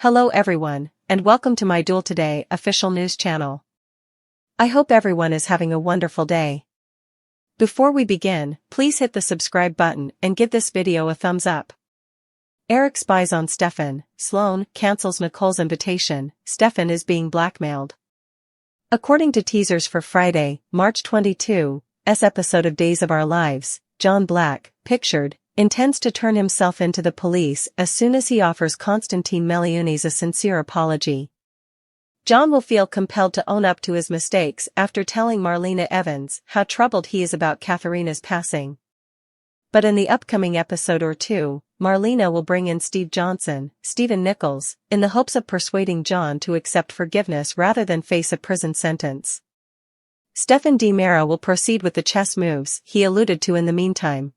Hello everyone, and welcome to my Duel Today official news channel. I hope everyone is having a wonderful day. Before we begin, please hit the subscribe button and give this video a thumbs up. Eric spies on Stefan, Sloan cancels Nicole's invitation, Stefan is being blackmailed. According to teasers for Friday, March 22's episode of Days of Our Lives, John Black, pictured, intends to turn himself into the police as soon as he offers Constantine Meliunis a sincere apology. John will feel compelled to own up to his mistakes after telling Marlena Evans how troubled he is about Katharina's passing. But in the upcoming episode or two, Marlena will bring in Stephen Nichols, in the hopes of persuading John to accept forgiveness rather than face a prison sentence. Stefan DiMera will proceed with the chess moves he alluded to in the meantime.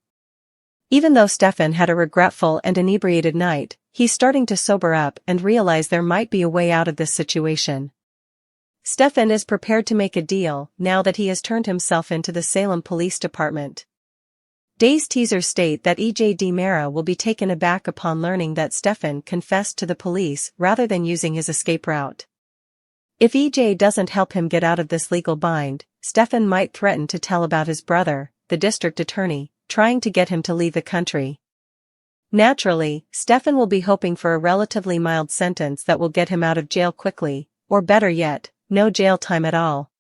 Even though Stefan had a regretful and inebriated night, he's starting to sober up and realize there might be a way out of this situation. Stefan is prepared to make a deal now that he has turned himself into the Salem Police Department. Days teasers state that EJ DiMera will be taken aback upon learning that Stefan confessed to the police rather than using his escape route. If EJ doesn't help him get out of this legal bind, Stefan might threaten to tell about his brother, the district attorney, trying to get him to leave the country. Naturally, Stefan will be hoping for a relatively mild sentence that will get him out of jail quickly, or better yet, no jail time at all.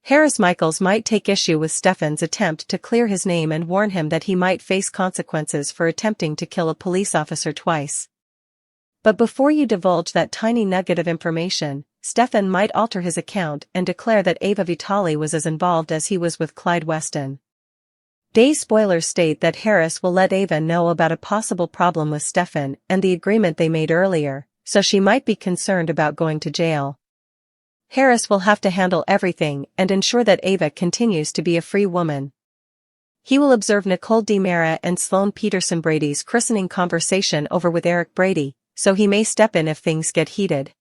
Harris Michaels might take issue with Stefan's attempt to clear his name and warn him that he might face consequences for attempting to kill a police officer twice. But before you divulge that tiny nugget of information, Stefan might alter his account and declare that Ava Vitali was as involved as he was with Clyde Weston. Days spoilers state that Harris will let Ava know about a possible problem with Stefan and the agreement they made earlier, so she might be concerned about going to jail. Harris will have to handle everything and ensure that Ava continues to be a free woman. He will observe Nicole DiMera and Sloan Peterson Brady's christening conversation over with Eric Brady, so he may step in if things get heated.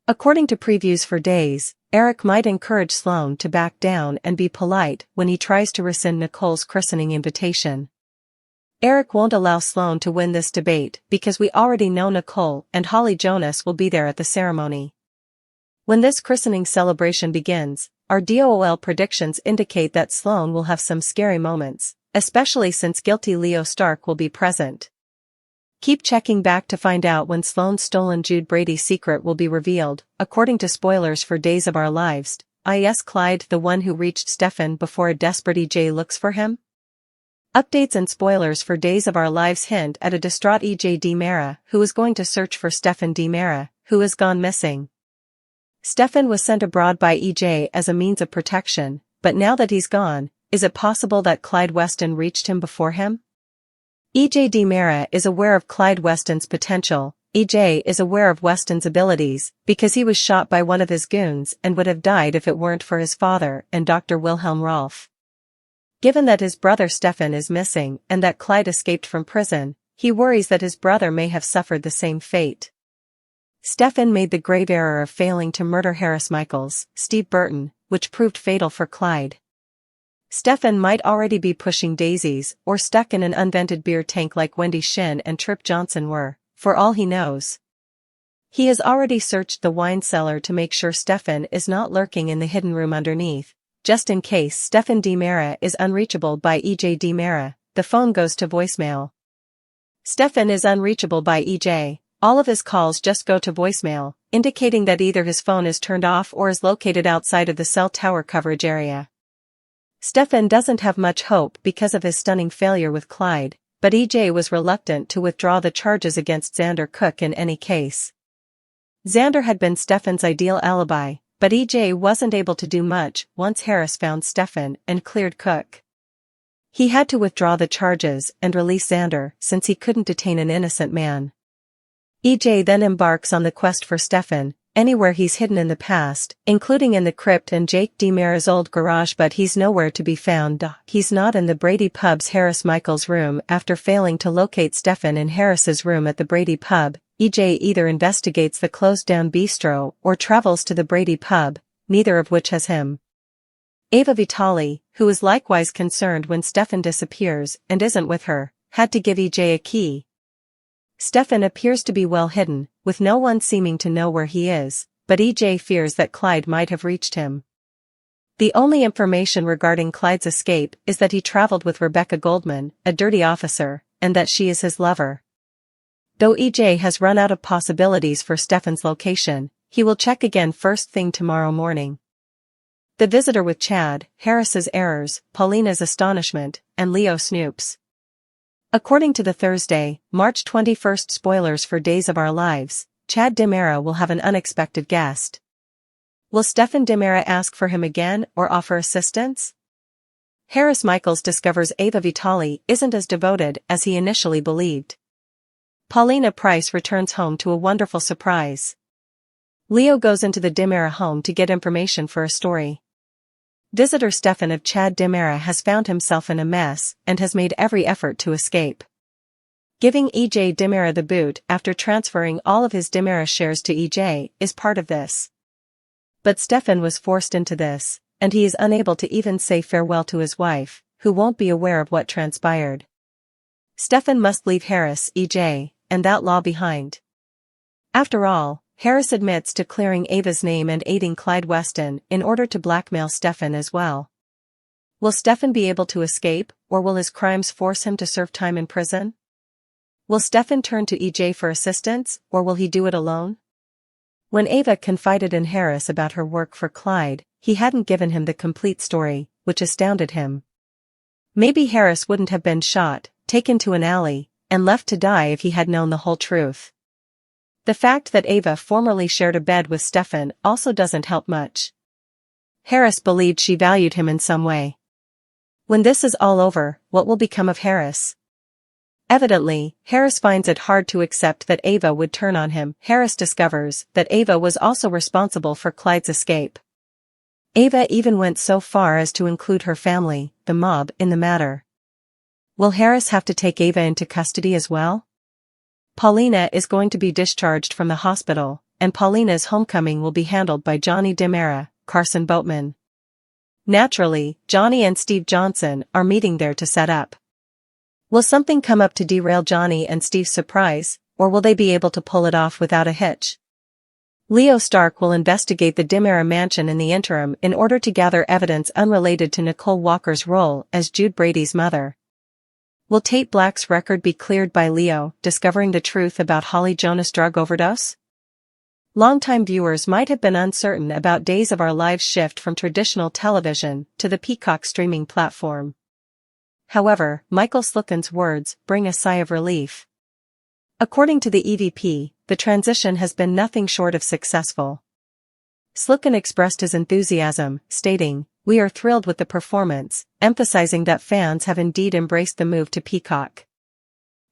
According to previews for Days, Eric might encourage Sloan to back down and be polite when he tries to rescind Nicole's christening invitation. Eric won't allow Sloan to win this debate because we already know Nicole and Holly Jonas will be there at the ceremony. When this christening celebration begins, our DOL predictions indicate that Sloan will have some scary moments, especially since guilty Leo Stark will be present. Keep checking back to find out when Sloan's stolen Jude Brady secret will be revealed. According to spoilers for Days of Our Lives, is Clyde the one who reached Stefan before a desperate EJ looks for him? Updates and spoilers for Days of Our Lives hint at a distraught EJ DiMera who is going to search for Stefan DiMera, who has gone missing. Stefan was sent abroad by EJ as a means of protection, but now that he's gone, is it possible that Clyde Weston reached him before him? EJ DiMera is aware of Clyde Weston's potential. EJ is aware of Weston's abilities because he was shot by one of his goons and would have died if it weren't for his father and Dr. Wilhelm Rolf. Given that his brother Stefan is missing and that Clyde escaped from prison, he worries that his brother may have suffered the same fate. Stefan made the grave error of failing to murder Harris Michaels, Steve Burton, which proved fatal for Clyde. Stefan might already be pushing daisies or stuck in an unvented beer tank like Wendy Shin and Trip Johnson were, for all he knows. He has already searched the wine cellar to make sure Stefan is not lurking in the hidden room underneath. Just in case Stefan DiMera is unreachable by EJ DiMera, the phone goes to voicemail. Stefan is unreachable by EJ, all of his calls just go to voicemail, indicating that either his phone is turned off or is located outside of the cell tower coverage area. Stefan doesn't have much hope because of his stunning failure with Clyde, but EJ was reluctant to withdraw the charges against Xander Cook in any case. Xander had been Stefan's ideal alibi, but EJ wasn't able to do much once Harris found Stefan and cleared Cook. He had to withdraw the charges and release Xander since he couldn't detain an innocent man. EJ then embarks on the quest for Stefan, anywhere he's hidden in the past, including in the crypt and Jake DiMera's old garage, but he's nowhere to be found. He's not in the Brady pub's Harris Michaels room after failing to locate Stefan in Harris's room at the Brady pub. EJ either investigates the closed-down bistro or travels to the Brady pub, neither of which has him. Ava Vitali, who is likewise concerned when Stefan disappears and isn't with her, had to give EJ a key. Stefan appears to be well hidden, with no one seeming to know where he is, but EJ fears that Clyde might have reached him. The only information regarding Clyde's escape is that he traveled with Rebecca Goldman, a dirty officer, and that she is his lover. Though EJ has run out of possibilities for Stefan's location, he will check again first thing tomorrow morning. The visitor with Chad, Harris's errors, Paulina's astonishment, and Leo Snoop's. According to the Thursday, March 21st spoilers for Days of Our Lives, Chad DiMera will have an unexpected guest. Will Stefan DiMera ask for him again or offer assistance? Harris Michaels discovers Ava Vitali isn't as devoted as he initially believed. Paulina Price returns home to a wonderful surprise. Leo goes into the DiMera home to get information for a story. Visitor Stefan of Chad DiMera has found himself in a mess and has made every effort to escape. Giving EJ DiMera the boot after transferring all of his DiMera shares to EJ is part of this. But Stefan was forced into this, and he is unable to even say farewell to his wife, who won't be aware of what transpired. Stefan must leave Harris, EJ, and that law behind. After all, Harris admits to clearing Ava's name and aiding Clyde Weston in order to blackmail Stefan as well. Will Stefan be able to escape, or will his crimes force him to serve time in prison? Will Stefan turn to EJ for assistance, or will he do it alone? When Ava confided in Harris about her work for Clyde, he hadn't given him the complete story, which astounded him. Maybe Harris wouldn't have been shot, taken to an alley, and left to die if he had known the whole truth. The fact that Ava formerly shared a bed with Stefan also doesn't help much. Harris believed she valued him in some way. When this is all over, what will become of Harris? Evidently, Harris finds it hard to accept that Ava would turn on him. Harris discovers that Ava was also responsible for Clyde's escape. Ava even went so far as to include her family, the mob, in the matter. Will Harris have to take Ava into custody as well? Paulina is going to be discharged from the hospital, and Paulina's homecoming will be handled by Johnny DiMera, Carson Boatman. Naturally, Johnny and Steve Johnson are meeting there to set up. Will something come up to derail Johnny and Steve's surprise, or will they be able to pull it off without a hitch? Leo Stark will investigate the DiMera mansion in the interim in order to gather evidence unrelated to Nicole Walker's role as Jude Brady's mother. Will Tate Black's record be cleared by Leo discovering the truth about Holly Jonas' drug overdose? Longtime viewers might have been uncertain about Days of Our Lives' shift from traditional television to the Peacock streaming platform. However, Michael Sloan's words bring a sigh of relief. According to the EVP, the transition has been nothing short of successful. Sloan expressed his enthusiasm, stating, "We are thrilled with the performance," emphasizing that fans have indeed embraced the move to Peacock.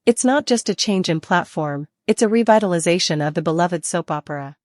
It's not just a change in platform, it's a revitalization of the beloved soap opera.